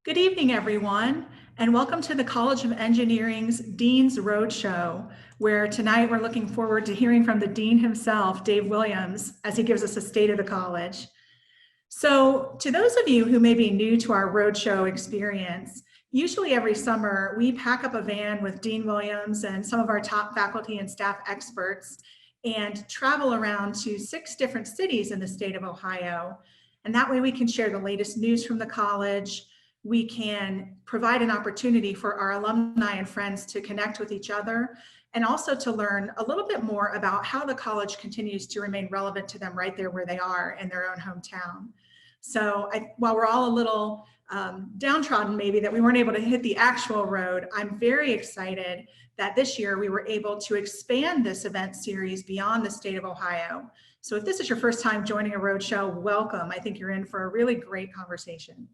Good evening, everyone, and welcome to the College of Engineering's Dean's Roadshow, where tonight we're looking forward to hearing from the Dean himself, Dave Williams, as he gives us a state of the college. So to those of you who may be new to our Roadshow experience, usually every summer we pack up a van with Dean Williams and some of our top faculty and staff experts and travel around to 6 different cities in the state of Ohio. And that way we can share the latest news from the college. We can provide an opportunity for our alumni and friends to connect with each other and also to learn a little bit more about how the college continues to remain relevant to them right there where they are in their own hometown. So while we're all a little downtrodden maybe that we weren't able to hit the actual road, I'm very excited that this year we were able to expand this event series beyond the state of Ohio. So if this is your first time joining a roadshow, welcome. I think you're in for a really great conversation.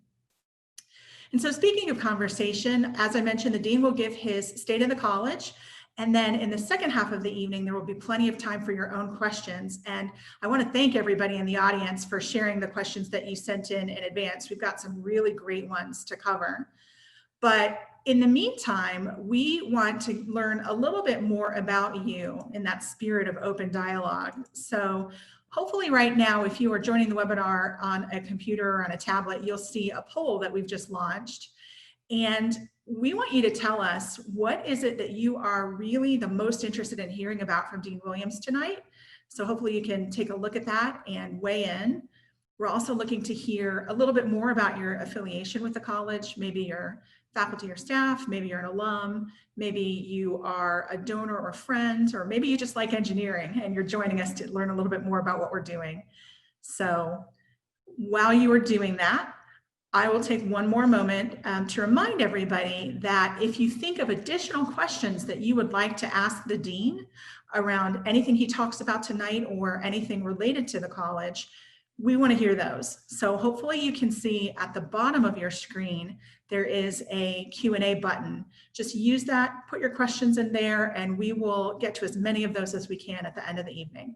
And so speaking of conversation, as I mentioned, the Dean will give his state of the college. And then in the second half of the evening, there will be plenty of time for your own questions. And I want to thank everybody in the audience for sharing the questions that you sent in advance. We've got some really great ones to cover. But in the meantime, we want to learn a little bit more about you in that spirit of open dialogue. So hopefully right now, if you are joining the webinar on a computer or on a tablet, you'll see a poll that we've just launched. And we want you to tell us, what is it that you are really the most interested in hearing about from Dean Williams tonight? So hopefully you can take a look at that and weigh in. We're also looking to hear a little bit more about your affiliation with the college. Maybe you're faculty or staff, maybe you're an alum, maybe you are a donor or friend, or maybe you just like engineering and you're joining us to learn a little bit more about what we're doing. So while you are doing that, I will take one more moment to remind everybody that if you think of additional questions that you would like to ask the Dean around anything he talks about tonight or anything related to the college, we want to hear those. So hopefully you can see at the bottom of your screen, there is a Q&A button. Just use that, put your questions in there, and we will get to as many of those as we can at the end of the evening.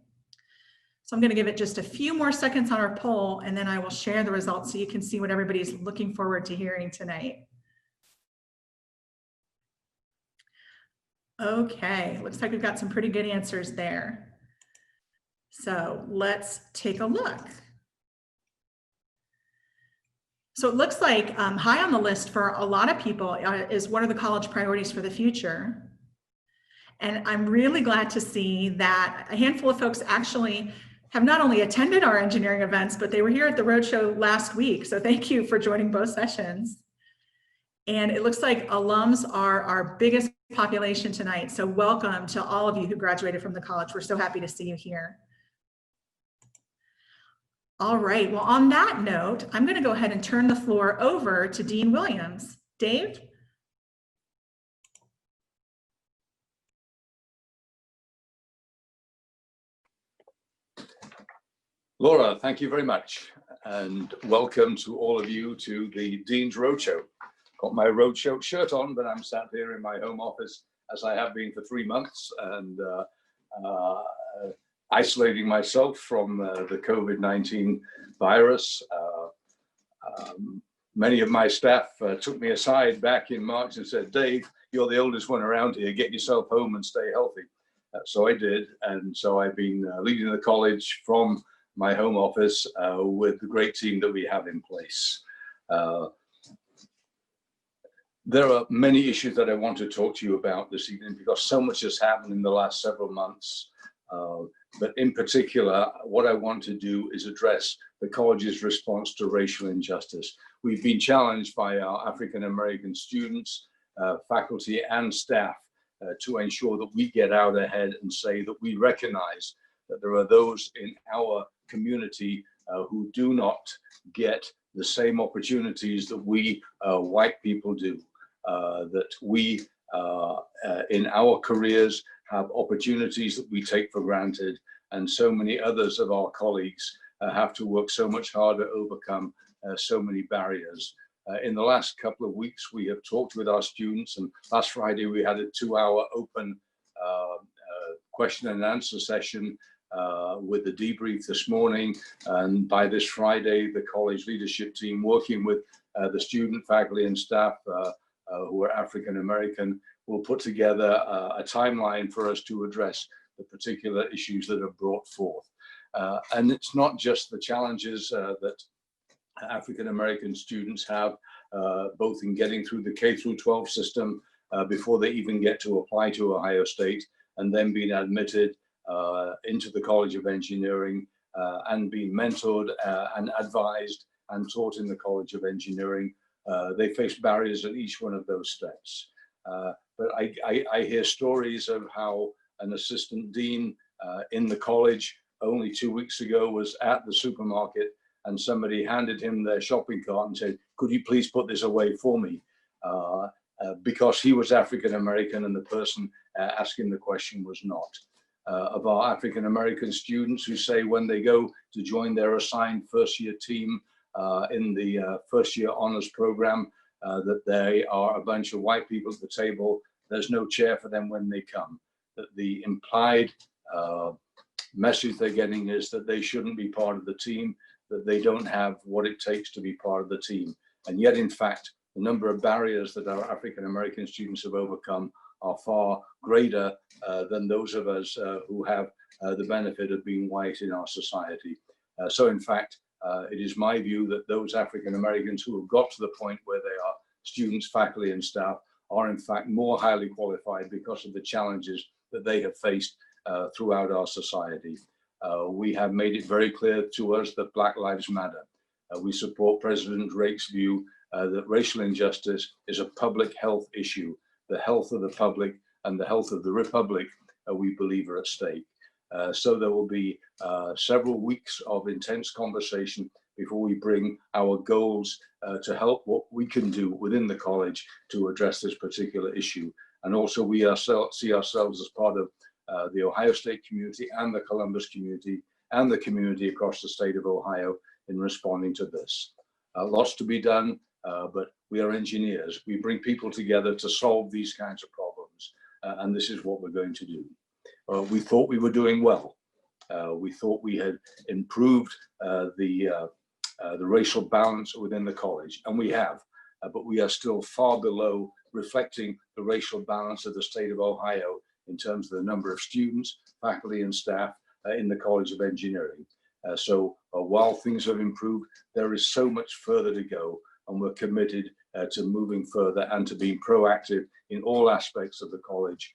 So I'm going to give it just a few more seconds on our poll, and then I will share the results so you can see what everybody's looking forward to hearing tonight. Okay, looks like we've got some pretty good answers there. So let's take a look. So it looks like high on the list for a lot of people is what are the college priorities for the future? And I'm really glad to see that a handful of folks actually have not only attended our engineering events, but they were here at the Roadshow last week. So thank you for joining both sessions. And it looks like alums are our biggest population tonight. So welcome to all of you who graduated from the college. We're so happy to see you here. All right, well, on that note, I'm going to go ahead and turn the floor over to Dean Williams. Dave? Laura, thank you very much, and welcome to all of you to the Dean's Roadshow. Got my Roadshow shirt on, but I'm sat here in my home office as I have been for 3 months, and isolating myself from the COVID-19 virus. Many of my staff took me aside back in March and said, Dave, you're the oldest one around here, get yourself home and stay healthy. So I did, and so I've been leading the college from my home office with the great team that we have in place. There are many issues that I want to talk to you about this evening because so much has happened in the last several months. But in particular, what I want to do is address the college's response to racial injustice. We've been challenged by our African-American students, faculty and staff to ensure that we get out ahead and say that we recognize that there are those in our community who do not get the same opportunities that we white people do, that we in our careers have opportunities that we take for granted, and so many others of our colleagues have to work so much harder to overcome so many barriers. In the last couple of weeks, we have talked with our students, and last Friday we had a 2-hour open question and answer session with the debrief this morning, and by this Friday, the college leadership team, working with the student, faculty, and staff who are African American, will put together a timeline for us to address the particular issues that are brought forth. And it's not just the challenges that African American students have, both in getting through the K through 12 system before they even get to apply to Ohio State, and then being admitted into the College of Engineering and being mentored and advised and taught in the College of Engineering. They face barriers at each one of those steps. But I hear stories of how an assistant dean in the college only 2 weeks ago was at the supermarket and somebody handed him their shopping cart and said, "Could you please put this away for me?" Because he was African American and the person asking the question was not. Of our African American students who say when they go to join their assigned first year team in the first year honors program, that they are a bunch of white people at the table. There's no chair for them when they come. That the implied message they're getting is that they shouldn't be part of the team, that they don't have what it takes to be part of the team. And yet, in fact, the number of barriers that our African American students have overcome are far greater than those of us who have the benefit of being white in our society. So in fact, it is my view that those African Americans who have got to the point where they are students, faculty, and staff are in fact more highly qualified because of the challenges that they have faced throughout our society. We have made it very clear to us that Black Lives Matter. We support President Drake's view that racial injustice is a public health issue. The health of the public and the health of the Republic, we believe, are at stake. So there will be several weeks of intense conversation before we bring our goals to help what we can do within the college to address this particular issue. And also we see ourselves as part of the Ohio State community and the Columbus community and the community across the state of Ohio in responding to this. Lots to be done, but we are engineers. We bring people together to solve these kinds of problems, and this is what we're going to do. We thought we were doing well. We thought we had improved the racial balance within the college, and we have, but we are still far below reflecting the racial balance of the state of Ohio in terms of the number of students, faculty, and staff in the College of Engineering. So while things have improved, there is so much further to go, and we're committed to moving further and to being proactive in all aspects of the college,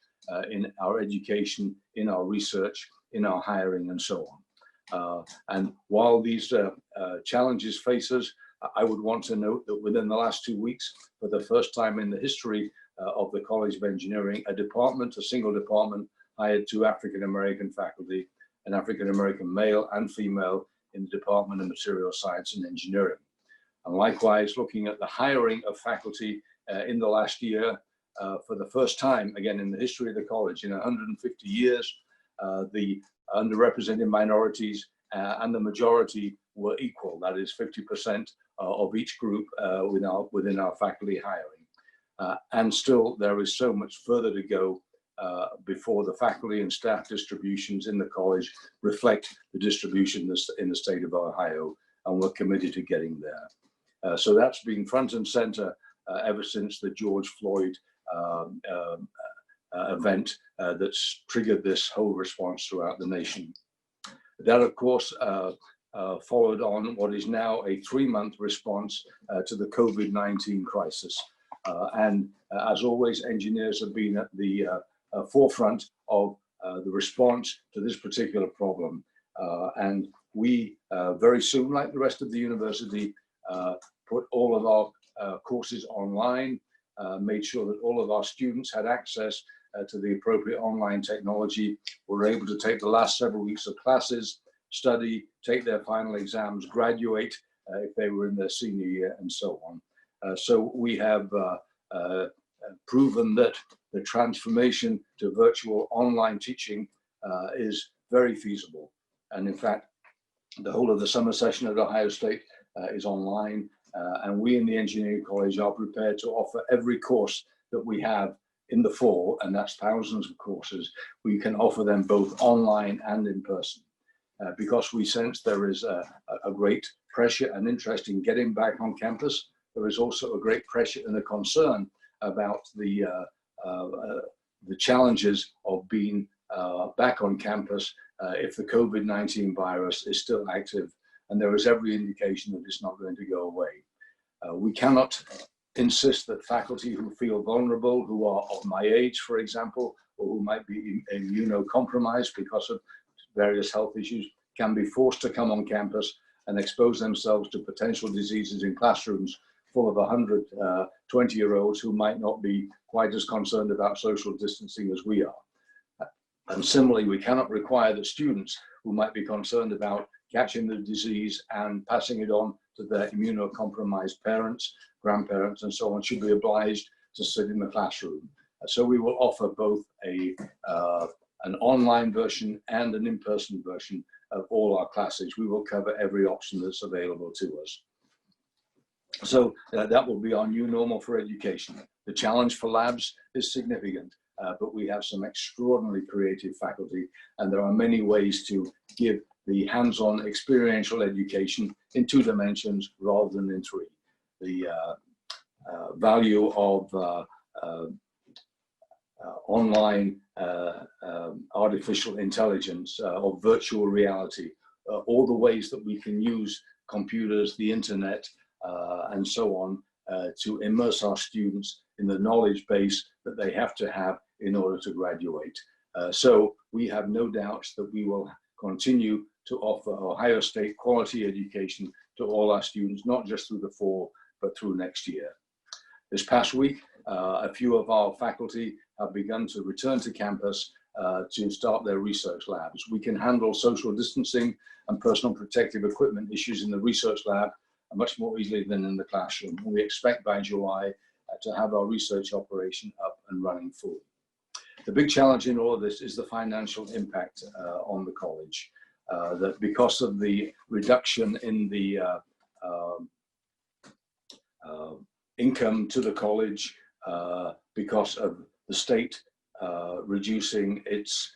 in our education, in our research, in our hiring, and so on. And while these challenges face us, I would want to note that within the last 2 weeks, for the first time in the history of the College of Engineering, a single department, hired 2 African-American faculty, an African-American male and female in the Department of Material Science and Engineering. And likewise, looking at the hiring of faculty in the last year, for the first time, again, in the history of the college, in 150 years, the underrepresented minorities and the majority were equal. That is 50% of each group within our faculty hiring. And still, there is so much further to go before the faculty and staff distributions in the college reflect the distribution in the state of Ohio, and we're committed to getting there. So that's been front and center ever since the George Floyd event that's triggered this whole response throughout the nation. That, of course, followed on what is now a 3-month response to the COVID-19 crisis. And as always, engineers have been at the forefront of the response to this particular problem. And we very soon, like the rest of the university, put all of our courses online, made sure that all of our students had access to the appropriate online technology, were able to take the last several weeks of classes, study, take their final exams, graduate if they were in their senior year, and so on. So we have proven that the transformation to virtual online teaching is very feasible. And in fact, the whole of the summer session at Ohio State is online, and we in the Engineering College are prepared to offer every course that we have in the fall, and that's thousands of courses. We can offer them both online and in person. because we sense there is a great pressure and interest in getting back on campus. There is also a great pressure and a concern about the challenges of being back on campus if the COVID-19 virus is still active, and there is every indication that it's not going to go away. We cannot insist that faculty who feel vulnerable, who are of my age, for example, or who might be immunocompromised because of various health issues, can be forced to come on campus and expose themselves to potential diseases in classrooms full of 100 20-year-olds who might not be quite as concerned about social distancing as we are. And similarly, we cannot require that students who might be concerned about catching the disease and passing it on to their immunocompromised parents, grandparents, and so on should be obliged to sit in the classroom. So we will offer both an online version and an in-person version of all our classes. We will cover every option that's available to us. So that will be our new normal for education. The challenge for labs is significant, but we have some extraordinarily creative faculty, and there are many ways to give the hands-on experiential education in 2 dimensions rather than in 3. The value of online artificial intelligence, or virtual reality, all the ways that we can use computers, the internet, and so on, to immerse our students in the knowledge base that they have to have in order to graduate. So we have no doubts that we will continue to offer Ohio State quality education to all our students, not just through the fall, but through next year. This past week, a few of our faculty have begun to return to campus to start their research labs. We can handle social distancing and personal protective equipment issues in the research lab much more easily than in the classroom. We expect by July to have our research operation up and running fully. The big challenge in all of this is the financial impact on the college. That because of the reduction in the income to the college, because of the state reducing its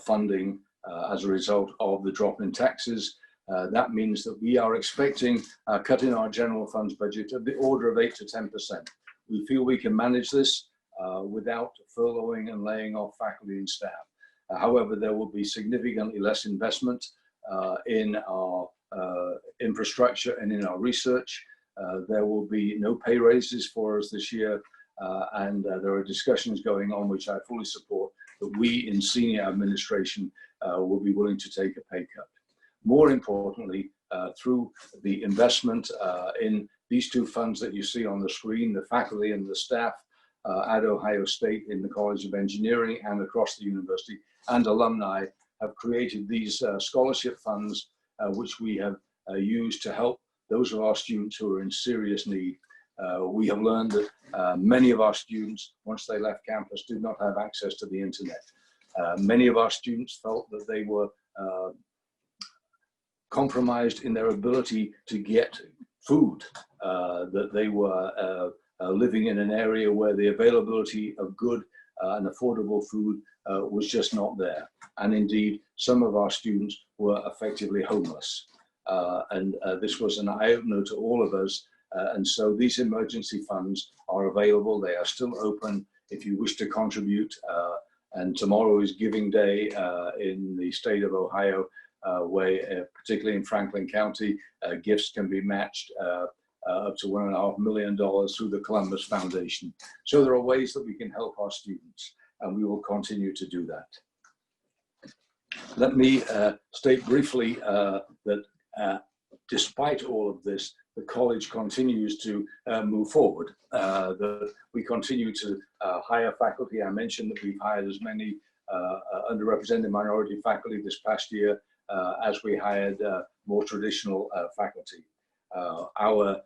funding as a result of the drop in taxes, that means that we are expecting a cut in our general funds budget of the order of 8 to 10%. We feel we can manage this without furloughing and laying off faculty and staff. However, there will be significantly less investment in our infrastructure and in our research. There will be no pay raises for us this year, and there are discussions going on, which I fully support, that we in senior administration will be willing to take a pay cut. More importantly, through the investment in these 2 funds that you see on the screen, the faculty and the staff at Ohio State in the College of Engineering and across the university, and alumni have created these scholarship funds, which we have used to help those of our students who are in serious need. We have learned that many of our students, once they left campus, did not have access to the internet. Many of our students felt that they were compromised in their ability to get food, that they were living in an area where the availability of good and affordable food was just not there. And indeed, some of our students were effectively homeless. And this was an eye-opener to all of us. And so these emergency funds are available. They are still open if you wish to contribute. And tomorrow is Giving Day in the state of Ohio, where particularly in Franklin County, gifts can be matched up to $1.5 million through the Columbus Foundation. So there are ways that we can help our students, and we will continue to do that. Let me state briefly that despite all of this, the college continues to move forward. We continue to hire faculty. I mentioned that we've hired as many underrepresented minority faculty this past year as we hired more traditional faculty. Our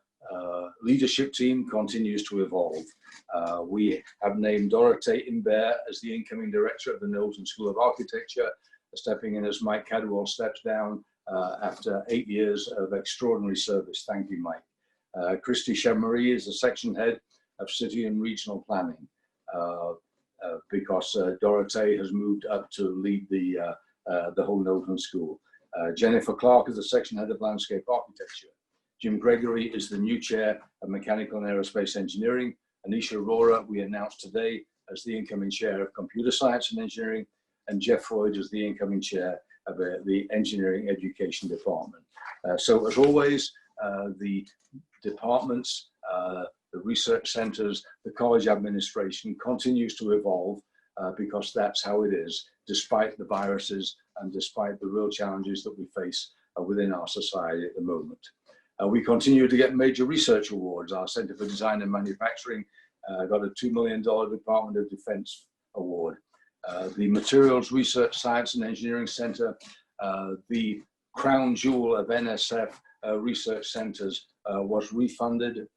leadership team continues to evolve. We have named Dorothée Imbert as the incoming director of the Knowlton School of Architecture, stepping in as Mike Cadwell steps down after 8 years of extraordinary service. Thank you, Mike. Christy Chamarie is the section head of City and Regional Planning because Dorothée has moved up to lead the whole Knowlton School. Jennifer Clark is the section head of landscape architecture. Jim Gregory is the new chair of mechanical and aerospace engineering. Anisha Arora, we announced today as the incoming chair of computer science and engineering, and Jeff Freud is the incoming chair of the engineering education department. So as always, the departments, the research centers, the college administration continues to evolve because that's how it is, despite the viruses and despite the real challenges that we face within our society at the moment. We continue to get major research awards. Our Center for Design and Manufacturing got a $2 million Department of Defense award. The Materials Research Science and Engineering Center, the crown jewel of NSF research centers, was refunded.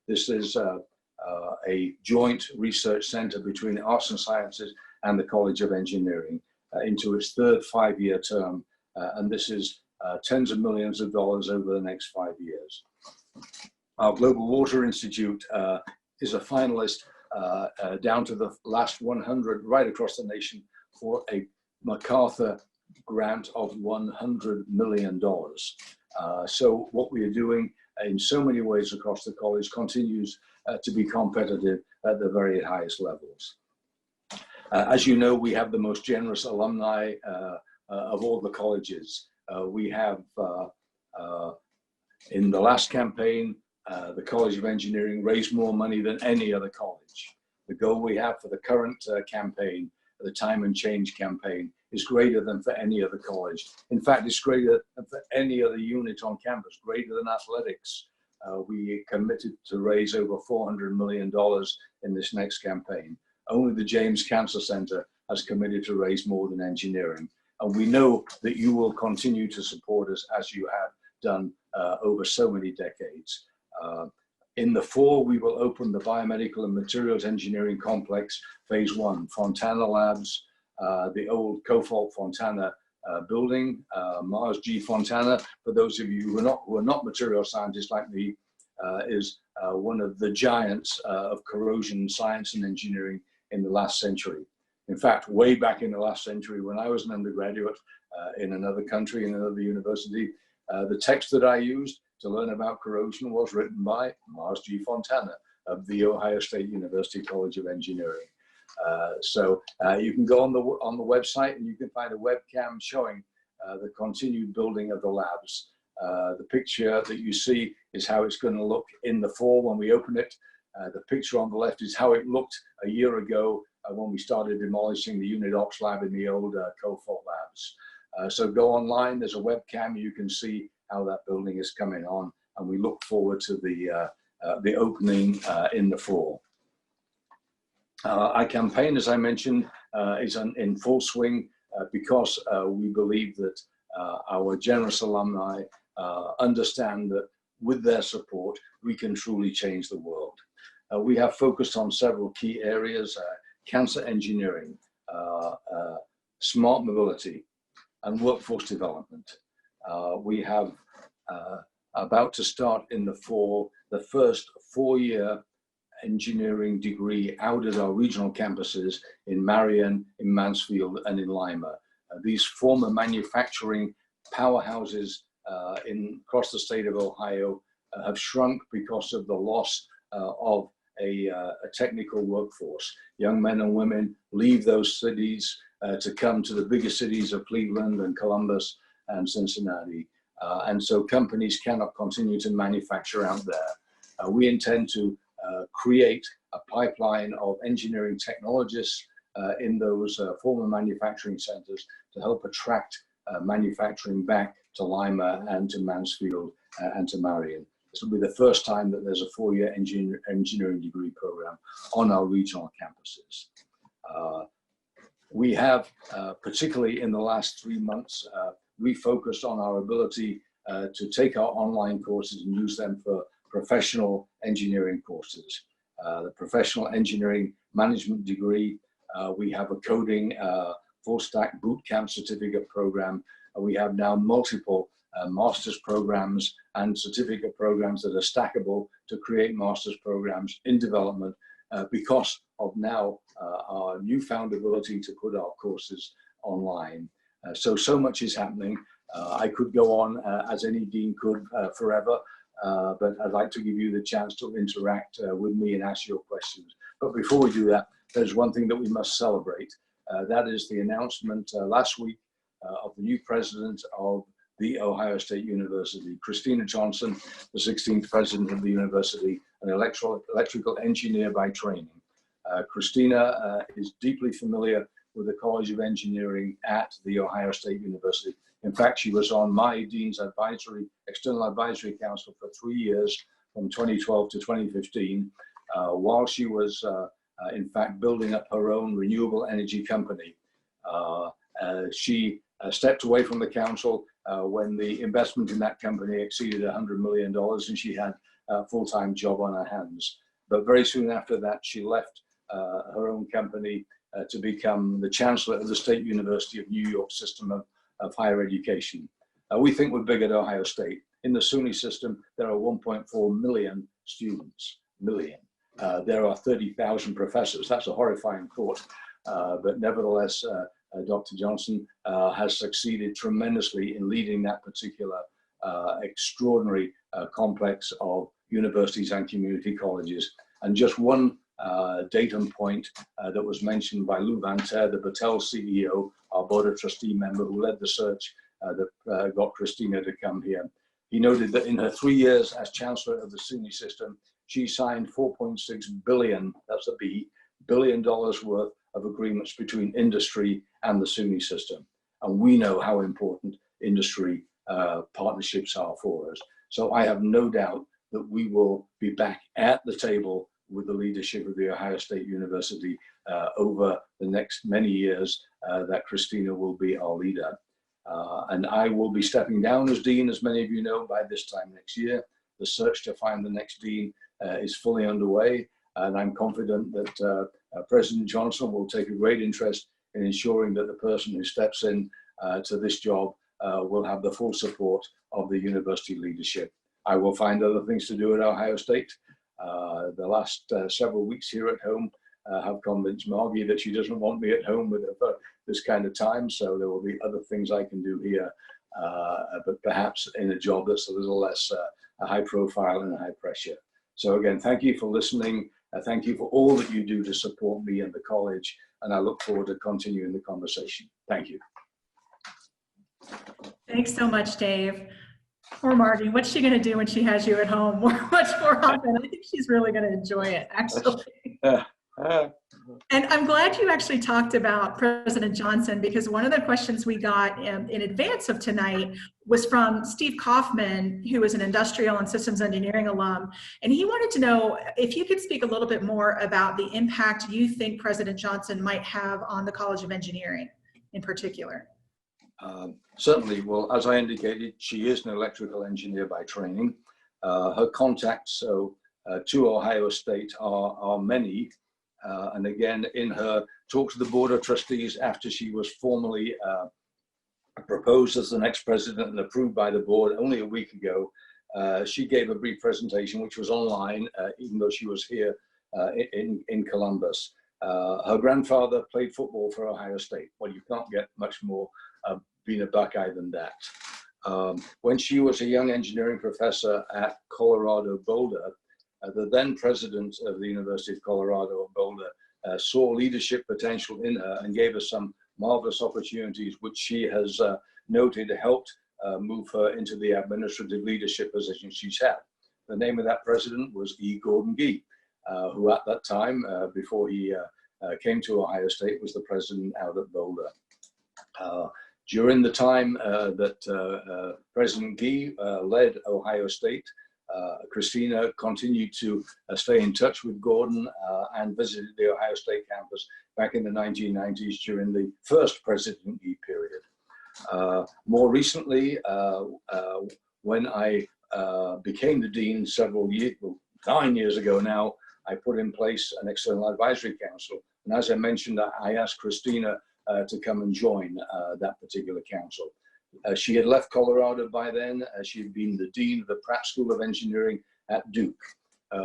This is a joint research center between the Arts and Sciences and the College of Engineering into its third 5-year term. And this is tens of millions of dollars over the next 5 years. Our Global Water Institute is a finalist down to the last 100 right across the nation for a MacArthur grant of $100 million. So what we are doing in so many ways across the college continues to be competitive at the very highest levels. As you know, we have the most generous alumni of all the colleges. We have, in the last campaign, the College of Engineering raised more money than any other college. The goal we have for the current campaign, the Time and Change campaign, is greater than for any other college. In fact, it's greater than for any other unit on campus, greater than athletics. We committed to raise over $400 million in this next campaign. Only the James Cancer Center has committed to raise more than engineering. And we know that you will continue to support us as you have done over so many decades. In the fall, we will open the Biomedical and Materials Engineering Complex, Phase 1, Fontana Labs, the old Cofalt Fontana building, Mars G Fontana, for those of you who are not material scientists like me, is one of the giants of corrosion science and engineering in the last century. In fact, way back in the last century, when I was an undergraduate in another country, in another university, the text that I used to learn about corrosion was written by Mars G Fontana of the Ohio State University College of Engineering. So you can go on the website and you can find a webcam showing the continued building of the labs. The picture that you see is how it's going to look in the fall when we open it. The picture on the left is how it looked a year ago when we started demolishing the unit ops lab in the old Cofalt labs. So go online, there's a webcam, you can see how that building is coming on, and we look forward to the opening in the fall. Our campaign, as I mentioned, is in full swing because we believe that our generous alumni understand that with their support, we can truly change the world. We have focused on several key areas: cancer engineering, smart mobility, and workforce development. We have about to start in the fall the first 4-year engineering degree out at our regional campuses in Marion, in Mansfield, and in Lima. These former manufacturing powerhouses across the state of Ohio have shrunk because of the loss of a technical workforce. Young men and women leave those cities to come to the bigger cities of Cleveland and Columbus and Cincinnati. And so companies cannot continue to manufacture out there. We intend to create a pipeline of engineering technologists in those former manufacturing centers to help attract manufacturing back to Lima and to Mansfield and to Marion. This will be the first time that there's a 4-year engineering degree program on our regional campuses. We have, particularly in the last 3 months, refocused on our ability to take our online courses and use them for professional engineering courses. The professional engineering management degree, we have a coding full stack boot camp certificate program. We have now multiple master's programs and certificate programs that are stackable to create master's programs in development because of now our newfound ability to put our courses online. So much is happening. I could go on, as any dean could, forever, but I'd like to give you the chance to interact with me and ask your questions. But before we do that, there's one thing that we must celebrate. That is the announcement last week of the new president of the Ohio State University, Christina Johnson, the 16th president of the university, an electrical engineer by training. Christina is deeply familiar with the College of Engineering at the Ohio State University. In fact, she was on my Dean's External Advisory Council for 3 years, from 2012 to 2015, while she was, in fact, building up her own renewable energy company. She stepped away from the council when the investment in that company exceeded $100 million, and she had a full-time job on her hands. But very soon after that, she left her own company to become the chancellor of the State University of New York system of higher education. We think we're big at Ohio State. In the SUNY system, there are 1.4 million students, there are 30,000 professors. That's a horrifying thought, but nevertheless, Dr. Johnson has succeeded tremendously in leading that particular extraordinary complex of universities and community colleges. And just one datum point that was mentioned by Lou Van Ter, the Battelle CEO, our board of trustee member who led the search that got Christina to come here. He noted that in her 3 years as chancellor of the SUNY system, she signed $4.6 billion, that's a B, $billion worth of agreements between industry and the SUNY system. And we know how important industry partnerships are for us. So I have no doubt that we will be back at the table with the leadership of the Ohio State University over the next many years, that Christina will be our leader. And I will be stepping down as dean, as many of you know, by this time next year. The search to find the next dean is fully underway, and I'm confident that President Johnson will take a great interest in ensuring that the person who steps in to this job will have the full support of the university leadership. I will find other things to do at Ohio State. The last several weeks here at home have convinced Margie that she doesn't want me at home with her for this kind of time, so there will be other things I can do here, but perhaps in a job that's a little less high profile and high pressure. So again, thank you for listening. Thank you for all that you do to support me and the college, and I look forward to continuing the conversation. Thank you. Thanks so much, Dave. Poor Margie, what's she going to do when she has you at home much more often? I think she's really going to enjoy it, actually. And I'm glad you actually talked about President Johnson, because one of the questions we got in advance of tonight was from Steve Kaufman, who is an industrial and systems engineering alum. And he wanted to know if you could speak a little bit more about the impact you think President Johnson might have on the College of Engineering in particular. Certainly. Well, as I indicated, she is an electrical engineer by training. Her contacts to Ohio State are many. And again, in her talk to the Board of Trustees after she was formally proposed as the next president and approved by the board only a week ago, she gave a brief presentation, which was online, even though she was here in Columbus. Her grandfather played football for Ohio State. Well, you can't get much more being a Buckeye than that. When she was a young engineering professor at Colorado Boulder, the then president of the University of Colorado at Boulder saw leadership potential in her and gave her some marvelous opportunities, which she has noted helped move her into the administrative leadership position she's had. The name of that president was E. Gordon Gee, who at that time, before he came to Ohio State, was the president out at Boulder. During the time that President Gee led Ohio State, Christina continued to stay in touch with Gordon and visited the Ohio State campus back in the 1990s during the first President Gee period. More recently, when I became the dean several years, 9 years ago now, I put in place an external advisory council. And as I mentioned, I asked Christina to come and join that particular council. She had left Colorado by then. She had been the dean of the Pratt School of Engineering at Duke,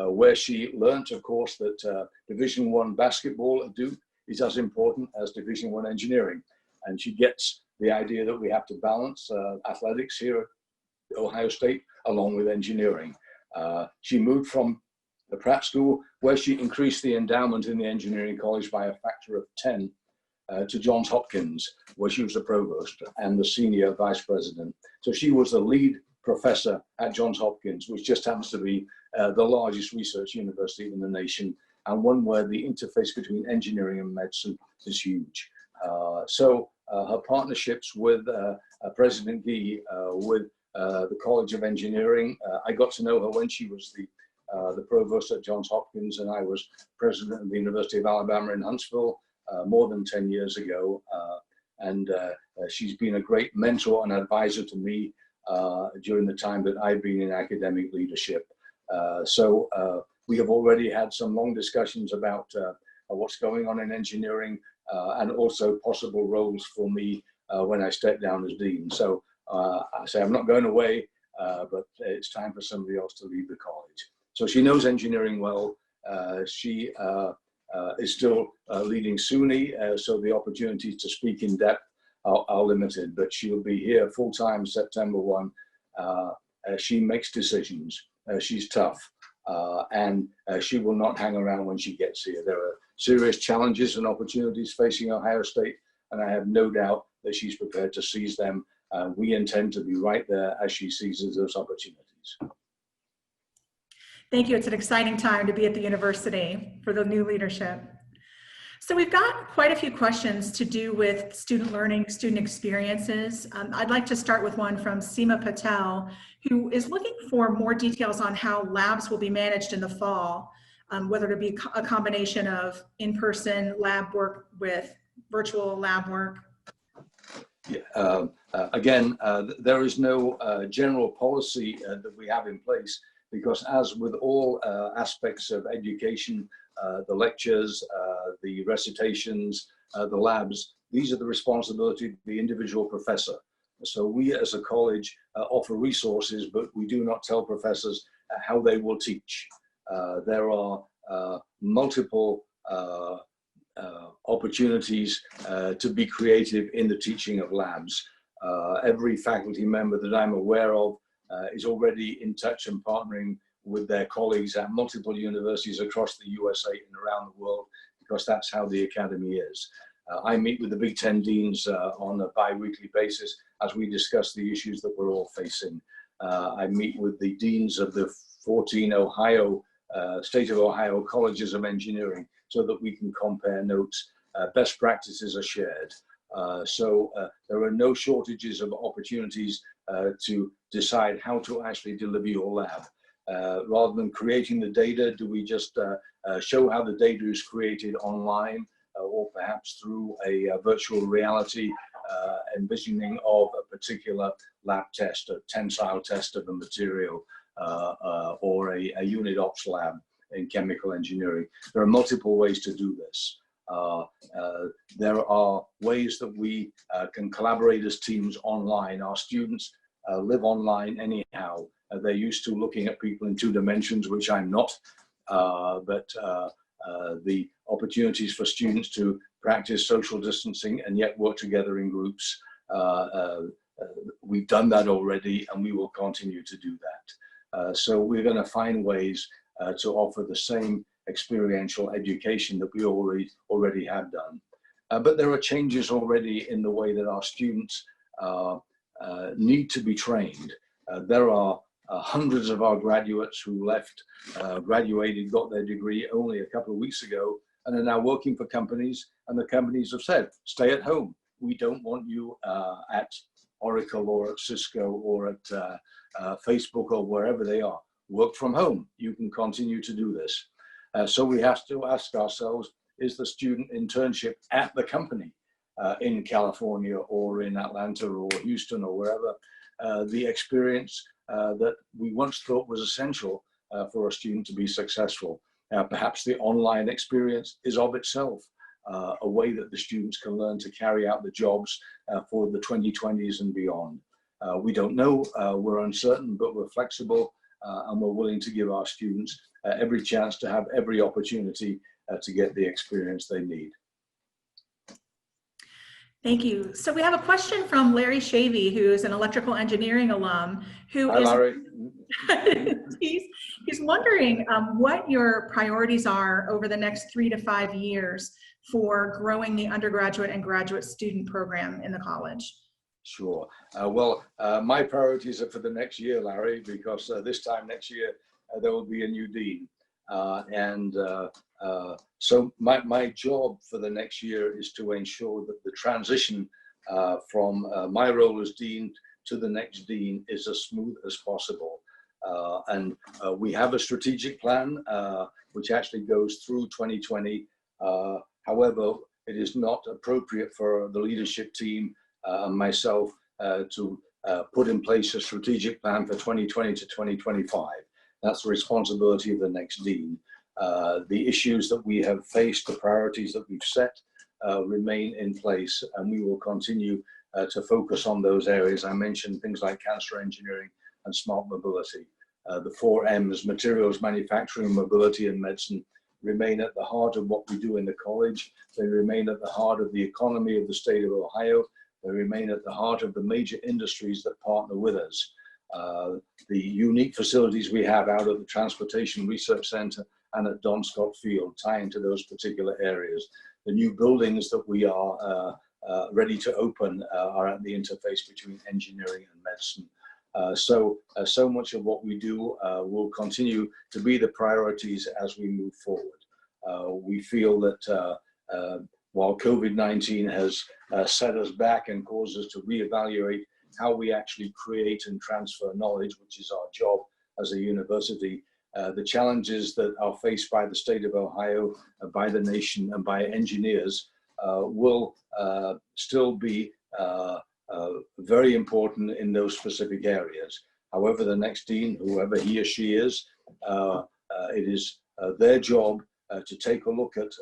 where she learned, of course, that Division I basketball at Duke is as important as Division I engineering. And she gets the idea that we have to balance athletics here at Ohio State along with engineering. She moved from the Pratt School, where she increased the endowment in the engineering college by a factor of 10, to Johns Hopkins, where she was the provost and the senior vice president. So she was the lead professor at Johns Hopkins, which just happens to be the largest research university in the nation, and one where the interface between engineering and medicine is huge. So her partnerships with President Gee, with the College of Engineering, I got to know her when she was the provost at Johns Hopkins, and I was president of the University of Alabama in Huntsville more than 10 years ago. And she's been a great mentor and advisor to me during the time that I've been in academic leadership. So we have already had some long discussions about what's going on in engineering and also possible roles for me when I step down as dean. So I say I'm not going away, but it's time for somebody else to lead the college. So she knows engineering well. She is still leading SUNY, so the opportunities to speak in depth are limited, but she'll be here full-time September 1. She makes decisions. She's tough, and she will not hang around when she gets here. There are serious challenges and opportunities facing Ohio State, and I have no doubt that she's prepared to seize them. We intend to be right there as she seizes those opportunities. Thank you. It's an exciting time to be at the university for the new leadership. So we've got quite a few questions to do with student learning, student experiences. I'd like to start with one from Seema Patel, who is looking for more details on how labs will be managed in the fall, whether it be a combination of in-person lab work with virtual lab work. Yeah, again, there is no general policy that we have in place, because as with all aspects of education, the lectures, the recitations, the labs, these are the responsibility of the individual professor. So we as a college offer resources, but we do not tell professors how they will teach. There are multiple opportunities to be creative in the teaching of labs. Every faculty member that I'm aware of is already in touch and partnering with their colleagues at multiple universities across the USA and around the world, because that's how the academy is. I meet with the Big Ten deans on a bi-weekly basis as we discuss the issues that we're all facing. I meet with the deans of the 14 Ohio, state of Ohio colleges of engineering, so that we can compare notes. Best practices are shared. So there are no shortages of opportunities to decide how to actually deliver your lab. Rather than creating the data, do we just show how the data is created online, or perhaps through a virtual reality envisioning of a particular lab test, a tensile test of a material, or a unit ops lab in chemical engineering. There are multiple ways to do this. There are ways that we can collaborate as teams online. Our students live online anyhow. They're used to looking at people in 2 dimensions, which I'm not, but the opportunities for students to practice social distancing and yet work together in groups, we've done that already, and we will continue to do that. So we're going to find ways to offer the same experiential education that we already have done. But there are changes already in the way that our students need to be trained. There are hundreds of our graduates who left, graduated, got their degree only a couple of weeks ago, and are now working for companies, and the companies have said, stay at home. We don't want you at Oracle or at Cisco or at Facebook or wherever they are. Work from home. You can continue to do this. So we have to ask ourselves, is the student internship at the company in California or in Atlanta or Houston or wherever the experience that we once thought was essential for a student to be successful? Perhaps the online experience is of itself a way that the students can learn to carry out the jobs for the 2020s and beyond. We don't know, we're uncertain, but we're flexible, and we're willing to give our students every chance to have every opportunity to get the experience they need. Thank you. So we have a question from Larry Shavy, who is an electrical engineering alum, who Hi, is Larry. he's wondering what your priorities are over the next 3 to 5 years for growing the undergraduate and graduate student program in the college. Sure. My priorities are for the next year, Larry, because this time next year there will be a new dean. So my job for the next year is to ensure that the transition from my role as dean to the next dean is as smooth as possible. We have a strategic plan which actually goes through 2020. However, it is not appropriate for the leadership team and myself to put in place a strategic plan for 2020 to 2025. That's the responsibility of the next dean. The issues that we have faced, the priorities that we've set remain in place, and we will continue to focus on those areas. I mentioned things like cancer engineering and smart mobility. The 4 M's, materials, manufacturing, mobility, and medicine, remain at the heart of what we do in the college. They remain at the heart of the economy of the state of Ohio. They remain at the heart of the major industries that partner with us. The unique facilities we have out of the Transportation Research Center and at Don Scott Field tie into those particular areas. The new buildings that we are ready to open are at the interface between engineering and medicine. So much of what we do will continue to be the priorities as we move forward. We feel that while COVID-19 has set us back and caused us to reevaluate how we actually create and transfer knowledge, which is our job as a university, the challenges that are faced by the state of Ohio, by the nation, and by engineers will still be very important in those specific areas. However, the next dean, whoever he or she is, it is their job to take a look at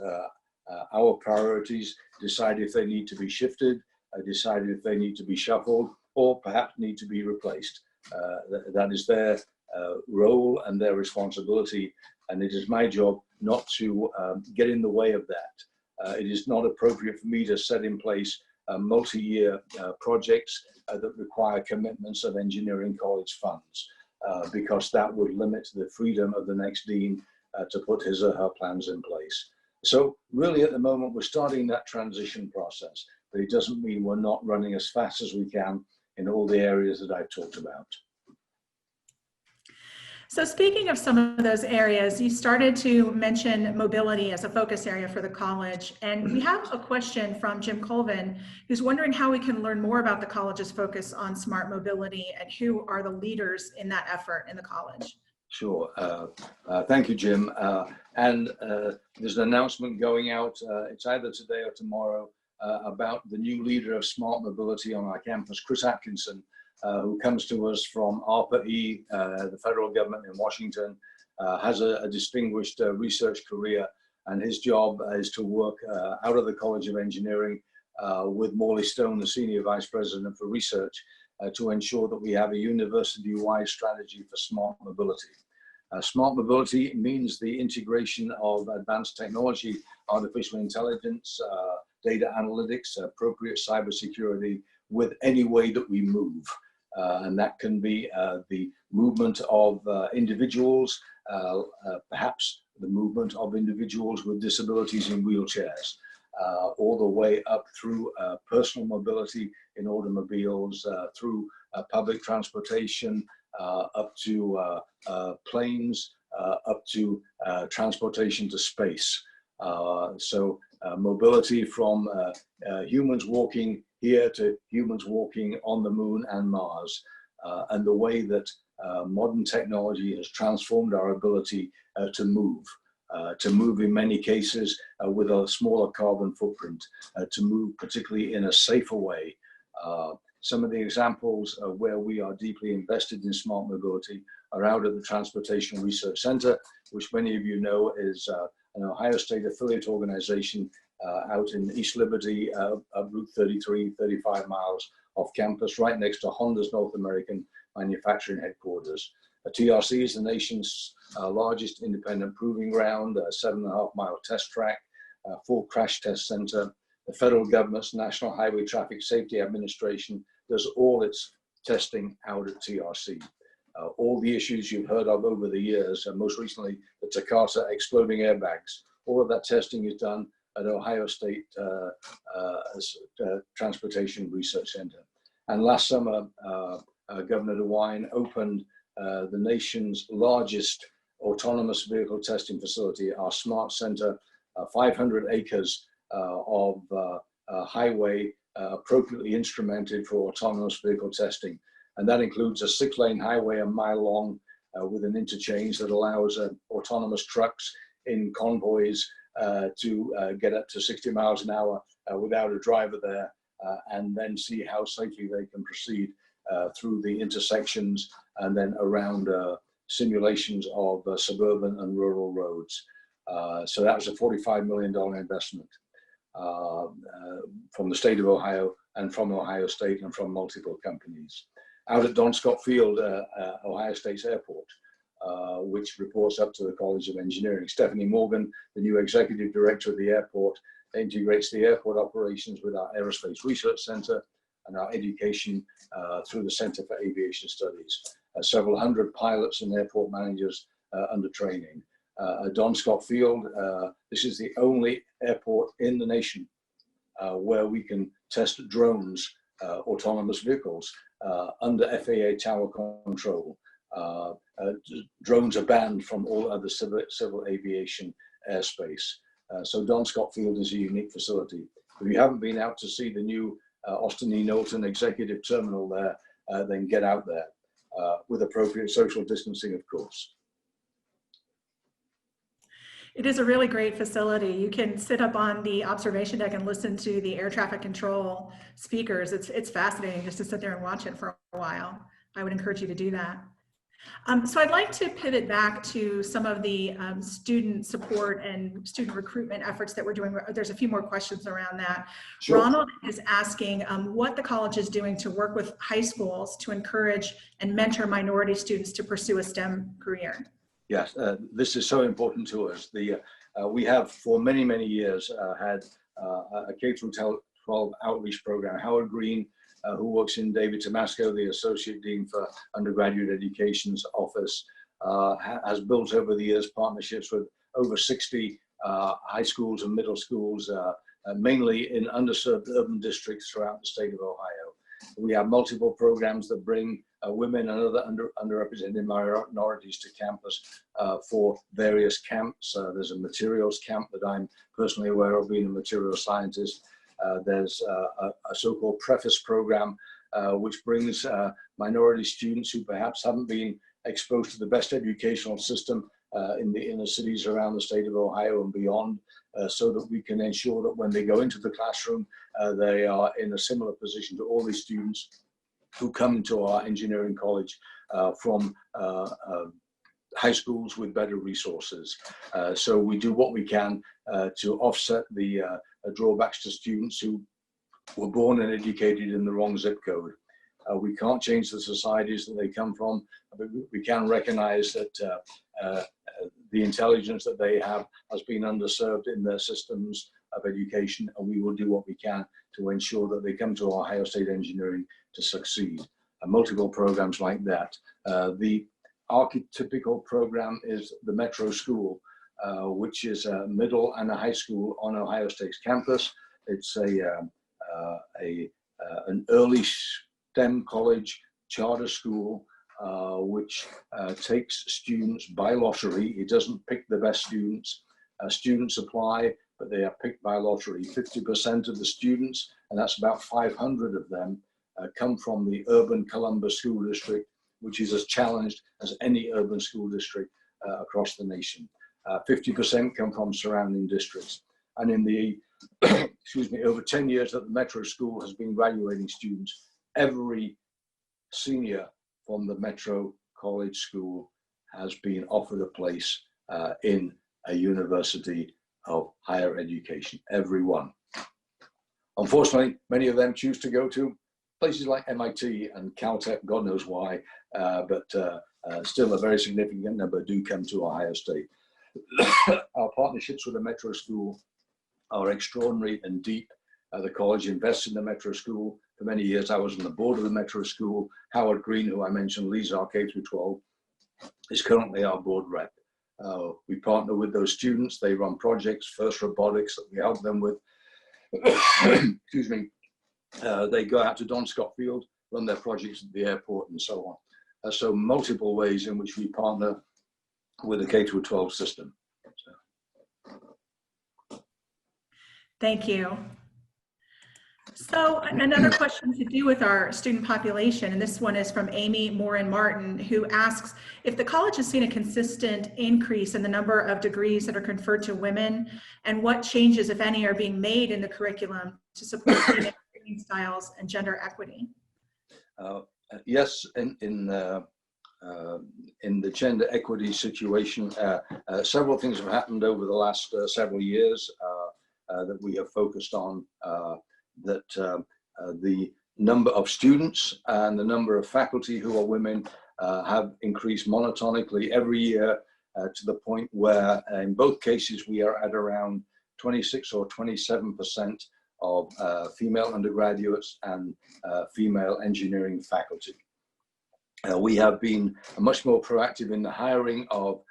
our priorities, decide if they need to be shifted, decide if they need to be shuffled, or perhaps need to be replaced. That is their role and their responsibility, and it is my job not to get in the way of that. It is not appropriate for me to set in place multi-year projects that require commitments of engineering college funds, because that would limit the freedom of the next dean to put his or her plans in place. So really at the moment we're starting that transition process, but it doesn't mean we're not running as fast as we can in all the areas that I've talked about. So speaking of some of those areas, you started to mention mobility as a focus area for the college. And we have a question from Jim Colvin, who's wondering how we can learn more about the college's focus on smart mobility and who are the leaders in that effort in the college. Sure. Thank you, Jim. There's an announcement going out, it's either today or tomorrow, about the new leader of smart mobility on our campus, Chris Atkinson, who comes to us from ARPA-E, the federal government in Washington, has a distinguished research career, and his job is to work out of the College of Engineering with Morley Stone, the Senior Vice President for Research, to ensure that we have a university-wide strategy for smart mobility. Smart mobility means the integration of advanced technology, artificial intelligence, data analytics, appropriate cybersecurity with any way that we move. And that can be the movement of individuals, perhaps the movement of individuals with disabilities in wheelchairs, all the way up through personal mobility in automobiles, through public transportation, up to planes, up to transportation to space. So mobility from humans walking here to humans walking on the moon and Mars, and the way that modern technology has transformed our ability to move in many cases with a smaller carbon footprint, to move particularly in a safer way. Some of the examples where we are deeply invested in smart mobility are out at the Transportation Research Center, which many of you know is an Ohio State affiliate organization out in East Liberty, up Route 33, 35 miles off campus, right next to Honda's North American manufacturing headquarters. TRC is the nation's largest independent proving ground, a 7.5-mile test track, full crash test center, The federal government's National Highway Traffic Safety Administration does all its testing out at TRC. All the issues you've heard of over the years, and most recently the Takata exploding airbags, all of that testing is done at Ohio State Transportation Research Center. And last summer, Governor DeWine opened the nation's largest autonomous vehicle testing facility, our Smart Center, 500 acres of highway appropriately instrumented for autonomous vehicle testing. And that includes a 6-lane highway a mile long with an interchange that allows autonomous trucks in convoys to get up to 60 miles an hour without a driver there, and then see how safely they can proceed through the intersections and then around simulations of suburban and rural roads. So that was a $45 million investment from the state of Ohio and from Ohio State and from multiple companies. Out at Don Scott Field, Ohio State's airport, which reports up to the College of Engineering. Stephanie Morgan, the new executive director of the airport, integrates the airport operations with our Aerospace Research Center and our education through the Center for Aviation Studies. Several hundred pilots and airport managers under training. At Don Scott Field, this is the only airport in the nation where we can test drones, autonomous vehicles, under FAA tower control. Drones are banned from all other civil aviation airspace. So Don Scott Field is a unique facility. If you haven't been out to see the new Austin E. Knowlton Executive Terminal there, then get out there with appropriate social distancing, of course. It is a really great facility. You can sit up on the observation deck and listen to the air traffic control speakers. It's fascinating just to sit there and watch it for a while. I would encourage you to do that. So I'd like to pivot back to some of the student support and student recruitment efforts that we're doing. There's a few more questions around that. Sure. Ronald is asking what the college is doing to work with high schools to encourage and mentor minority students to pursue a STEM career. Yes, this is so important to us. We have for many, many years had a K-12 outreach program. Howard Green, who works in David Tomasco, the Associate Dean for Undergraduate Education's office, has built over the years partnerships with over 60 high schools and middle schools, mainly in underserved urban districts throughout the state of Ohio. We have multiple programs that bring women and other underrepresented minorities to campus for various camps. There's a materials camp that I'm personally aware of, being a materials scientist. There's a so-called preface program, which brings minority students who perhaps haven't been exposed to the best educational system in the inner cities around the state of Ohio and beyond, so that we can ensure that when they go into the classroom, they are in a similar position to all these students who come into our engineering college from high schools with better resources. So we do what we can to offset the drawbacks to students who were born and educated in the wrong zip code. We can't change the societies that they come from, but we can recognize that the intelligence that they have has been underserved in their systems of education, and we will do what we can to ensure that they come to Ohio State Engineering to succeed. Multiple programs like that. The archetypical program is the Metro School, which is a middle and a high school on Ohio State's campus. It's an early STEM college charter school, which takes students by lottery. It doesn't pick the best students. Students apply, but they are picked by lottery. 50% of the students, and that's about 500 of them, come from the urban Columbus School District, which is as challenged as any urban school district across the nation. 50% come from surrounding districts. And in the, excuse me, over 10 years that the Metro School has been graduating students, every senior from the Metro College School has been offered a place in a university of higher education, every one. Unfortunately, many of them choose to go to places like MIT and Caltech, God knows why, but still a very significant number do come to Ohio State. Our partnerships with the Metro School are extraordinary and deep. The college invests in the Metro School. For many years, I was on the board of the Metro School. Howard Green, who I mentioned, leads our K-12, is currently our board rep. We partner with those students. They run projects, First Robotics, that we help them with. Excuse me. They go out to Don Scott Field, run their projects at the airport, and so on. So multiple ways in which we partner with the K-12 system. So. Thank you. So another question to do with our student population, and this one is from Amy Morin Martin, who asks if the college has seen a consistent increase in the number of degrees that are conferred to women, and what changes, if any, are being made in the curriculum to support female training styles and gender equity. Yes, in the gender equity situation, several things have happened over the last several years that we have focused on. That the number of students and the number of faculty who are women have increased monotonically every year to the point where in both cases we are at around 26 or 27% of female undergraduates and female engineering faculty. We have been much more proactive in the hiring of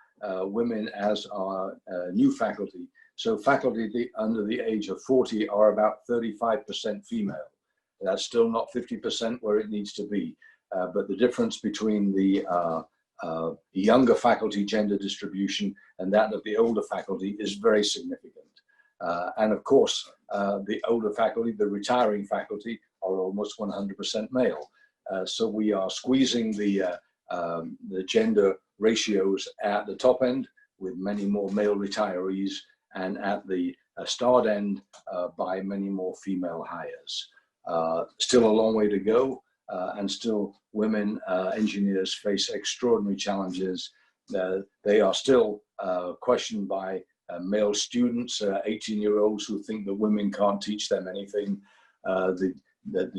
women as our new faculty. So faculty under the age of 40 are about 35% female. That's still not 50% where it needs to be. But the difference between the younger faculty gender distribution and that of the older faculty is very significant. And of course, the older faculty, the retiring faculty, are almost 100% male. So we are squeezing the gender ratios at the top end with many more male retirees, and at the start end by many more female hires. Still a long way to go, and still women engineers face extraordinary challenges. They are still questioned by male students, 18-year-olds who think that women can't teach them anything. The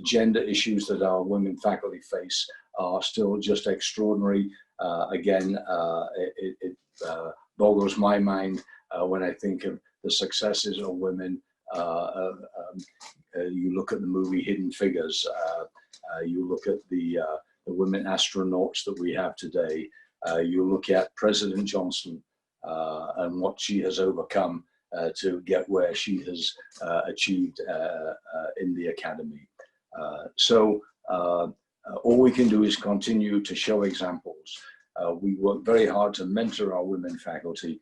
gender issues that our women faculty face are still just extraordinary. Again, it boggles my mind when I think of the successes of women. You look at the movie Hidden Figures, you look at the women astronauts that we have today, you look at President Johnson and what she has overcome to get where she has achieved in the academy. So all we can do is continue to show examples. We work very hard to mentor our women faculty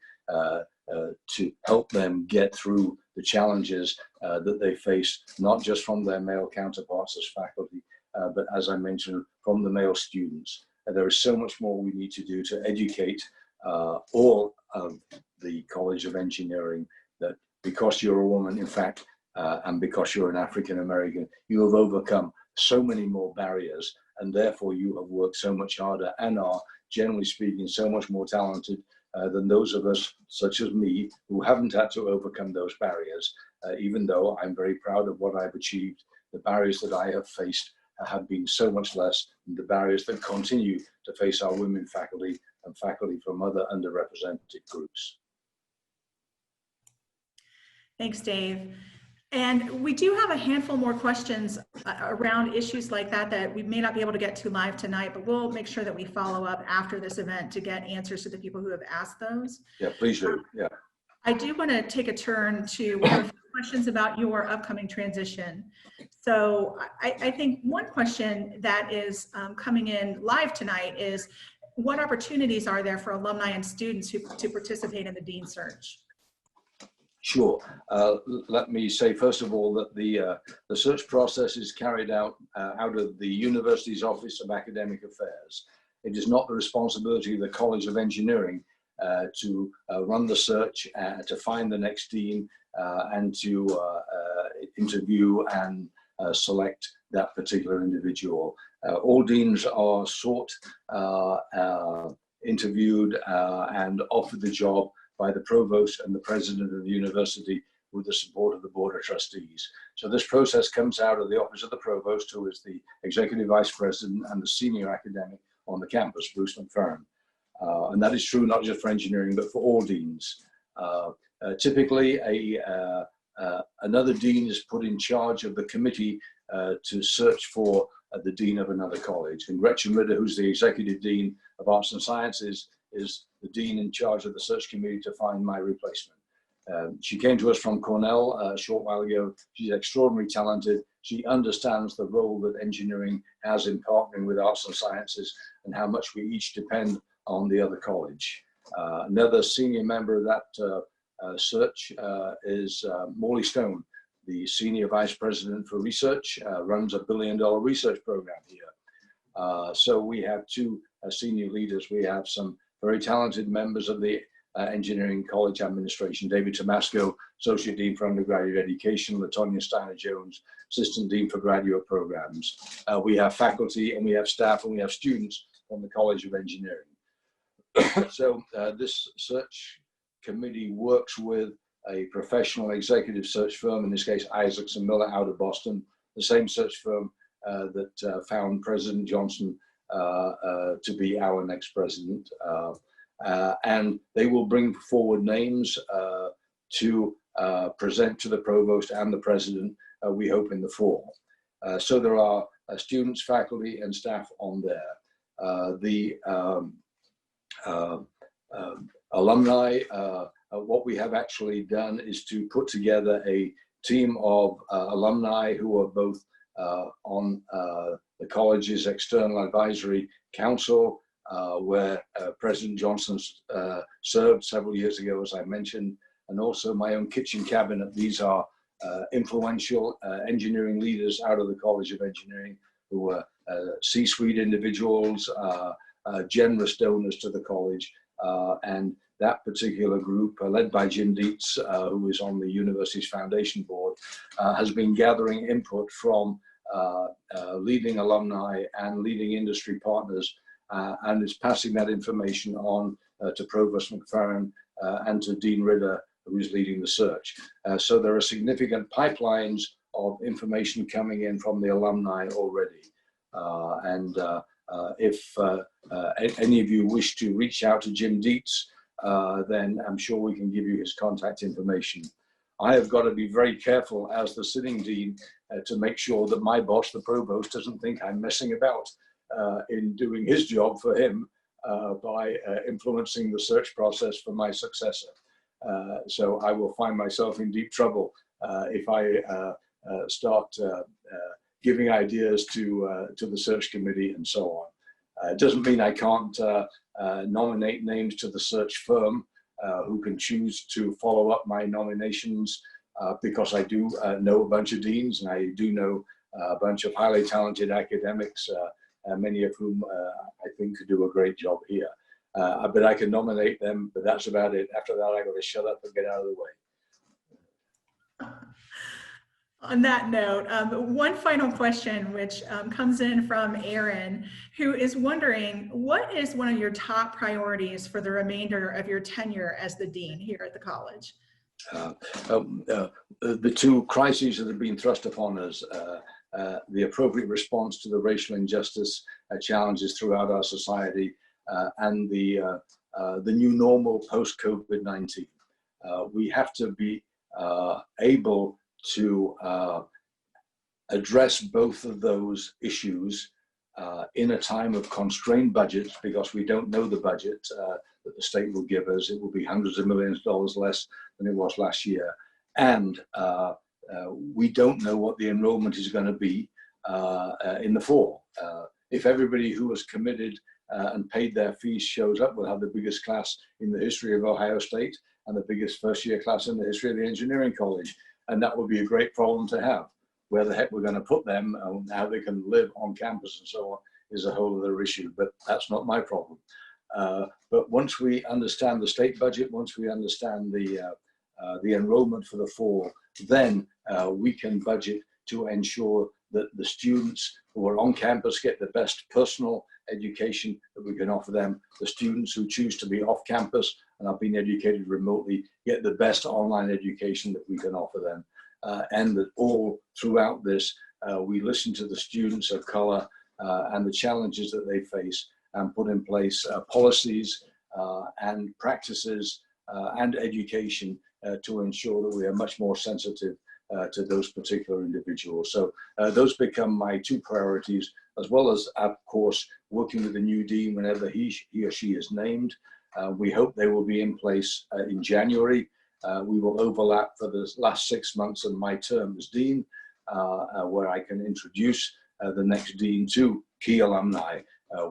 to help them get through the challenges that they face, not just from their male counterparts as faculty, but as I mentioned, from the male students. There is so much more we need to do to educate all of the College of Engineering that because you're a woman, in fact, and because you're an African American, you have overcome so many more barriers, and therefore you have worked so much harder and are, generally speaking, so much more talented than those of us, such as me, who haven't had to overcome those barriers. Even though I'm very proud of what I've achieved, the barriers that I have faced have been so much less than the barriers that continue to face our women faculty and faculty from other underrepresented groups. Thanks, Dave. And we do have a handful more questions around issues like that we may not be able to get to live tonight, but we'll make sure that we follow up after this event to get answers to the people who have asked those. Yeah, please do. Yeah. I do want to take a turn to questions about your upcoming transition. So I think one question that is coming in live tonight is, what opportunities are there for alumni and students to participate in the Dean Search? Sure. Let me say, first of all, that the search process is carried out out of the University's Office of Academic Affairs. It is not the responsibility of the College of Engineering to run the search, to find the next dean, and to interview and select that particular individual. All deans are sought, interviewed, and offered the job by the provost and the president of the university with the support of the board of trustees. So this process comes out of the office of the provost, who is the executive vice president and the senior academic on the campus, Bruce McFerrin. And that is true not just for engineering, but for all deans. Typically, Another dean is put in charge of the committee to search for the dean of another college. And Gretchen Ritter, who's the executive dean of Arts and Sciences, is the dean in charge of the search committee to find my replacement. She came to us from Cornell a short while ago. She's extraordinarily talented. She understands the role that engineering has in partnering with arts and sciences and how much we each depend on the other college. Another senior member of that search is Morley Stone, the Senior Vice President for Research, runs $1 billion research program here. So we have two senior leaders. We have some very talented members of the Engineering College Administration, David Tomasco, Associate Dean for Undergraduate Education, LaTonya Steiner-Jones, Assistant Dean for Graduate Programs. We have faculty and we have staff and we have students from the College of Engineering. So this search committee works with a professional executive search firm, in this case Isaacs and Miller out of Boston, the same search firm that found President Johnson to be our next president. And they will bring forward names to present to the provost and the president, we hope, in the fall. So there are students, faculty, and staff on there. The alumni, what we have actually done is to put together a team of alumni who are both on the college's external advisory council, where President Johnson served several years ago, as I mentioned, and also my own kitchen cabinet. These are influential engineering leaders out of the College of Engineering who are C-suite individuals, generous donors to the college, and that particular group, led by Jim Dietz, who is on the university's foundation board, has been gathering input from leading alumni and leading industry partners, and is passing that information on to Provost McFerrin and to Dean Ritter, who is leading the search. So there are significant pipelines of information coming in from the alumni already. If any of you wish to reach out to Jim Dietz, then I'm sure we can give you his contact information. I have got to be very careful as the sitting dean to make sure that my boss, the provost, doesn't think I'm messing about in doing his job for him by influencing the search process for my successor. So I will find myself in deep trouble if I start giving ideas to the search committee and so on. It doesn't mean I can't nominate names to the search firm who can choose to follow up my nominations, because I do know a bunch of deans, and I do know a bunch of highly talented academics, many of whom I think could do a great job here. But I can nominate them, but that's about it. After that, I got to shut up and get out of the way. On that note, one final question, which comes in from Aaron, who is wondering, what is one of your top priorities for the remainder of your tenure as the dean here at the college? The two crises that have been thrust upon us, the appropriate response to the racial injustice challenges throughout our society, and the new normal post-COVID-19. We have to be able to address both of those issues in a time of constrained budgets, because we don't know the budget that the state will give us. It will be hundreds of millions of dollars less than it was last year. And we don't know what the enrollment is going to be in the fall. If everybody who was committed and paid their fees shows up, we'll have the biggest class in the history of Ohio State and the biggest first-year class in the history of the engineering college. And that would be a great problem to have. Where the heck we're going to put them and how they can live on campus and so on is a whole other issue, but that's not my problem. But once we understand the state budget, once we understand the enrollment for the fall, then we can budget to ensure that the students who are on campus get the best personal education that we can offer them. The students who choose to be off campus and are being educated remotely get the best online education that we can offer them. And that all throughout this, we listen to the students of color and the challenges that they face, and put in place policies and practices and education to ensure that we are much more sensitive to those particular individuals. So those become my two priorities, as well as, of course, working with the new dean whenever he or she is named. We hope they will be in place in January. We will overlap for the last 6 months of my term as dean, where I can introduce the next dean to key alumni,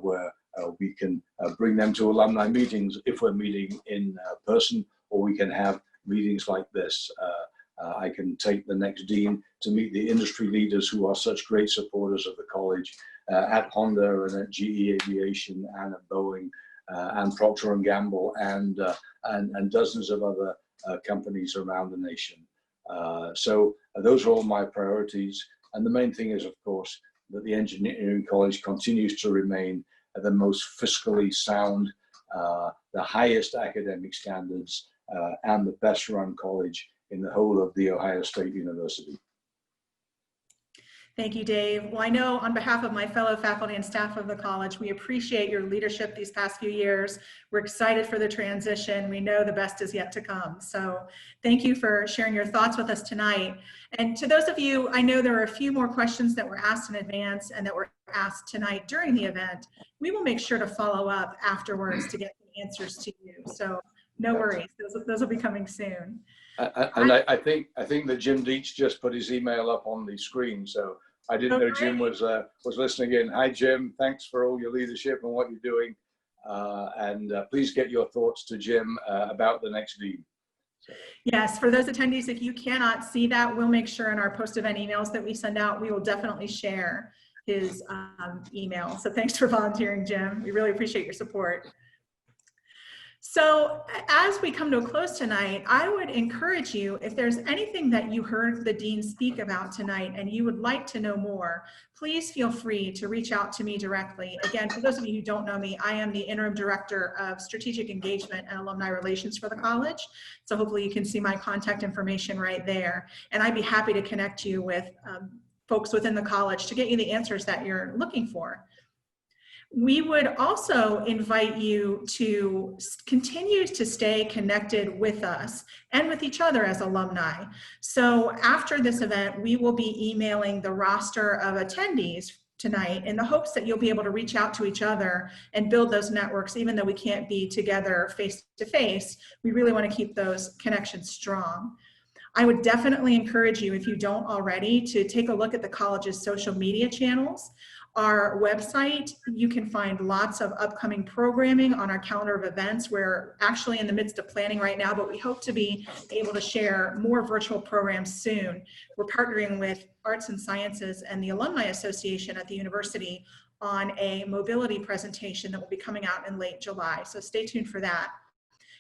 where we can bring them to alumni meetings if we're meeting in person, or we can have meetings like this. I can take the next dean to meet the industry leaders who are such great supporters of the college at Honda and at GE Aviation and at Boeing and Procter & Gamble and dozens of other companies around the nation. So those are all my priorities. And the main thing is, of course, that the engineering college continues to remain the most fiscally sound, the highest academic standards, and the best run college in the whole of the Ohio State University. Thank you, Dave. Well, I know on behalf of my fellow faculty and staff of the college, we appreciate your leadership these past few years. We're excited for the transition. We know the best is yet to come. So thank you for sharing your thoughts with us tonight. And to those of you, I know there are a few more questions that were asked in advance and that were asked tonight during the event. We will make sure to follow up afterwards to get the answers to you. So no worries, those will be coming soon. And I think that Jim Deitch just put his email up on the screen, so I didn't know Jim was listening in. Hi, Jim. Thanks for all your leadership and what you're doing, and please get your thoughts to Jim about the next dean. So. Yes, for those attendees, if you cannot see that, we'll make sure in our post-event emails that we send out, we will definitely share his email. So thanks for volunteering, Jim. We really appreciate your support. So as we come to a close tonight, I would encourage you, if there's anything that you heard the dean speak about tonight and you would like to know more, please feel free to reach out to me directly. Again, for those of you who don't know me, I am the Interim Director of Strategic Engagement and Alumni Relations for the college. So hopefully you can see my contact information right there. And I'd be happy to connect you with folks within the college to get you the answers that you're looking for. We would also invite you to continue to stay connected with us and with each other as alumni. So after this event, we will be emailing the roster of attendees tonight in the hopes that you'll be able to reach out to each other and build those networks. Even though we can't be together face to face, we really want to keep those connections strong. I would definitely encourage you, if you don't already, to take a look at the college's social media channels. Our website, you can find lots of upcoming programming on our calendar of events. We're actually in the midst of planning right now, but we hope to be able to share more virtual programs soon. We're partnering with Arts and Sciences and the Alumni Association at the university on a mobility presentation that will be coming out in late July. So stay tuned for that.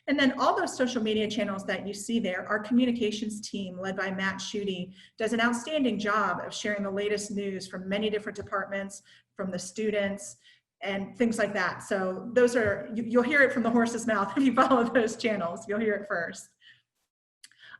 And then all those social media channels that you see there, our communications team led by Matt Schutte does an outstanding job of sharing the latest news from many different departments, from the students and things like that. So those are, you'll hear it from the horse's mouth if you follow those channels, you'll hear it first.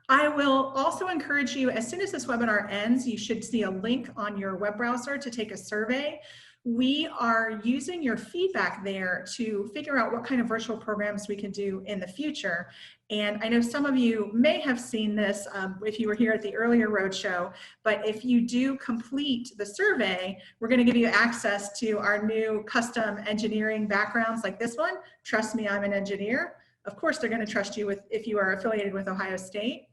I will also encourage you, as soon as this webinar ends, you should see a link on your web browser to take a survey. We are using your feedback there to figure out what kind of virtual programs we can do in the future. And I know some of you may have seen this if you were here at the earlier roadshow, but if you do complete the survey, we're going to give you access to our new custom engineering backgrounds like this one. Trust me, I'm an engineer. Of course, they're going to trust you if you are affiliated with Ohio State.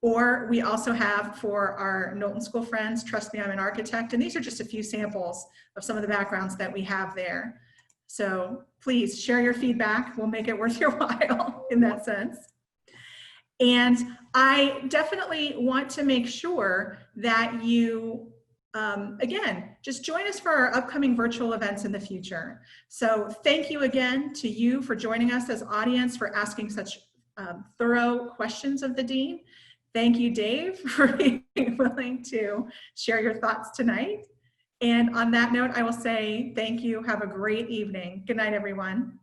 Or we also have for our Knowlton School friends, Trust Me, I'm an Architect. And these are just a few samples of some of the backgrounds that we have there. So please share your feedback. We'll make it worth your while in that sense. And I definitely want to make sure that you, again, just join us for our upcoming virtual events in the future. So thank you again to you for joining us as audience, for asking such thorough questions of the Dean. Thank you, Dave, for being willing to share your thoughts tonight. And on that note, I will say thank you. Have a great evening. Good night, everyone.